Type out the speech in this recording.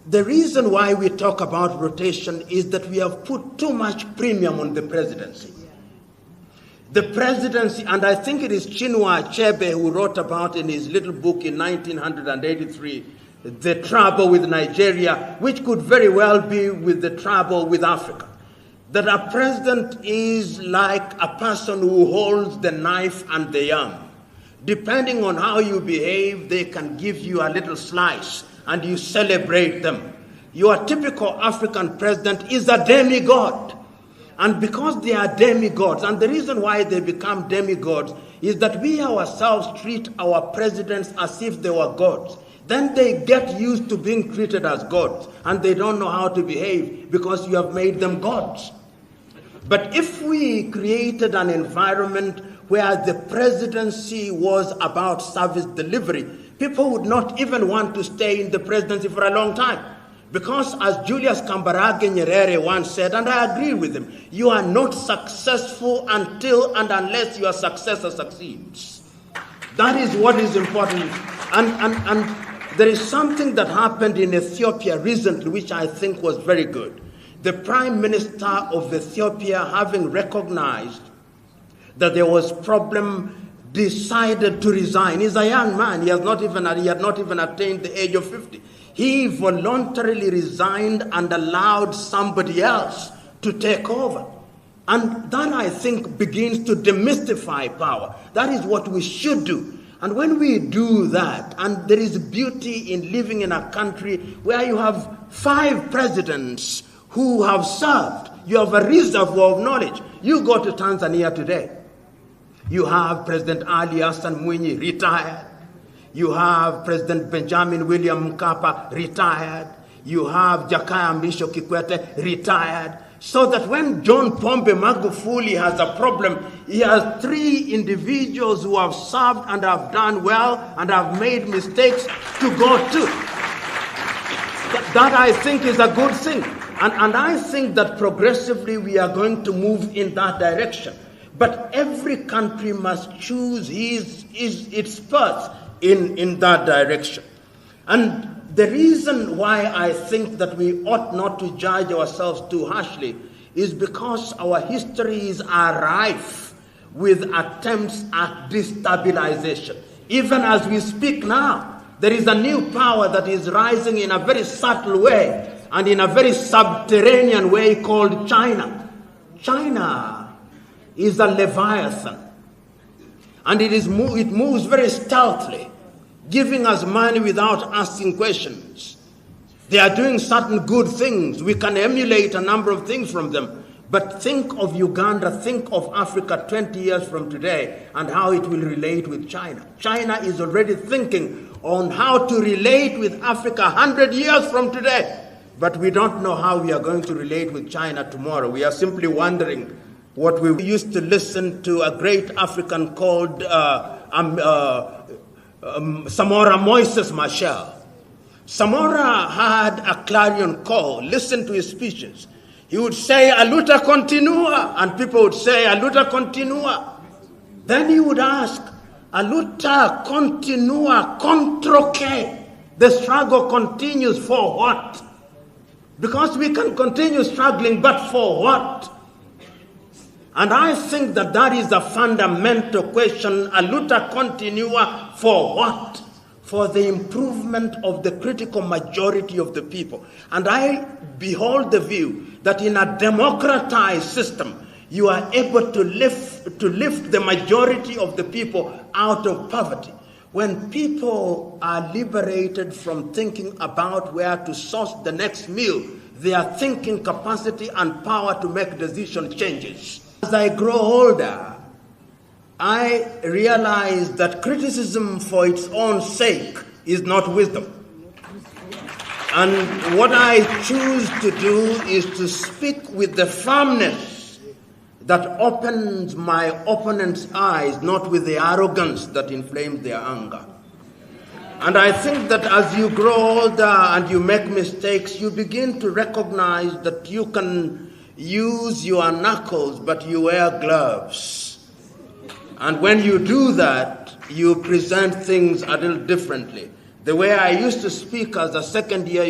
The reason why we talk about rotation is that we have put too much premium on the presidency. The presidency, and I think it is Chinua Achebe who wrote about in his little book in 1983, the trouble with Nigeria, which could very well be with the trouble with Africa. That a president is like a person who holds the knife and the yam. Depending on how you behave, they can give you a little slice and you celebrate them. Your typical African president is a demigod. And because they are demigods, and the reason why they become demigods is that we ourselves treat our presidents as if they were gods. Then they get used to being treated as gods, and they don't know how to behave because you have made them gods. But if we created an environment where the presidency was about service delivery, people would not even want to stay in the presidency for a long time. Because as Julius Kambarage Nyerere once said, and I agree with him, you are not successful until and unless your successor succeeds. That is what is important. And there is something that happened in Ethiopia recently, which I think was very good. The Prime Minister of Ethiopia, having recognized that there was problem, decided to resign. He's a young man. He had not even attained the age of 50. He voluntarily resigned and allowed somebody else to take over. And that, I think, begins to demystify power. That is what we should do. And when we do that, and there is beauty in living in a country where you have 5 presidents who have served, you have a reservoir of knowledge. You go to Tanzania today, you have President Ali Hassan Mwinyi, retired. You have President Benjamin William Mkapa, retired. You have Jakaya Mrisho Kikwete, retired. So that when John Pombe Magufuli has a problem, he has 3 individuals who have served and have done well and have made mistakes to go to. That I think is a good thing. And I think that progressively we are going to move in that direction. But every country must choose its path in that direction. And the reason why I think that we ought not to judge ourselves too harshly is because our histories are rife with attempts at destabilization. Even as we speak now, there is a new power that is rising in a very subtle way and in a very subterranean way called China. China is a leviathan, and it moves very stealthily, giving us money without asking questions. They are doing certain good things. We can emulate a number of things from them. But think of Uganda, think of Africa 20 years from today and how it will relate with China. China is already thinking on how to relate with Africa 100 years from today. But we don't know how we are going to relate with China tomorrow. We are simply wondering what we used to listen to a great African called Samora Moises Machel. Samora had a clarion call. Listen to his speeches. He would say, "Aluta continua," and people would say, "Aluta continua." Then he would ask, "Aluta continua contro che?" The struggle continues for what? Because we can continue struggling, but for what? And I think that that is a fundamental question. Aluta continua for what? For the improvement of the critical majority of the people. And I behold the view that in a democratized system, you are able to lift the majority of the people out of poverty. When people are liberated from thinking about where to source the next meal, their thinking capacity and power to make decision changes. As I grow older, I realize that criticism for its own sake is not wisdom. And what I choose to do is to speak with the firmness that opens my opponent's eyes, not with the arrogance that inflames their anger. And I think that as you grow older and you make mistakes, you begin to recognize that you can use your knuckles, but you wear gloves. And when you do that, you present things a little differently. The way I used to speak as a second year